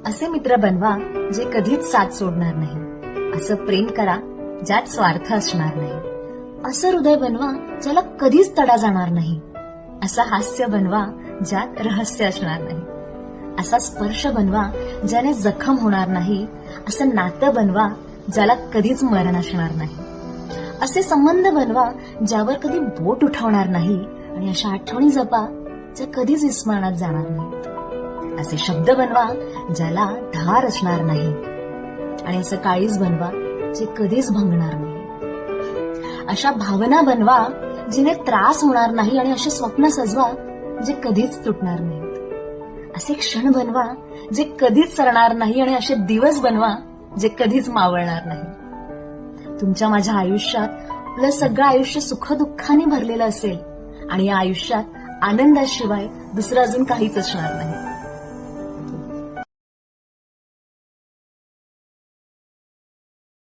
असे मित्र बनवा जे कधीच साथ सोडणार नाही. असं प्रेम करा ज्यात स्वार्थ असणार नाही. असं हृदय बनवा ज्याला कधीच तडा जाणार नाही. असं हास्य बनवा ज्यात रहस्य असणार नाही. असा स्पर्श बनवा ज्याने जखम होणार नाही. असं नातं बनवा ज्याला कधीच मरण असणार नाही. असे संबंध बनवा ज्यावर कधी बोट उठवणार नाही. आणि अशा आठवणी जपा ज्या कधीच विस्मरणात जाणार नाहीत. असे शब्द बनवा ज्याला धार असणार नाही. आणि असं काळीज बनवा जे कधीच भंगणार नाही. अशा भावना बनवा जिने त्रास होणार नाही. आणि असे स्वप्न सजवा जे कधीच तुटणार नाहीत. असे क्षण बनवा जे कधीच सरणार नाही. आणि असे दिवस बनवा जे कधीच मावळणार नाही. तुमच्या माझ्या आयुष्यात आपलं सगळं आयुष्य सुखदुःखाने भरलेलं असेल. आणि या आयुष्यात आनंदाशिवाय दुसरं अजून काहीच असणार नाही.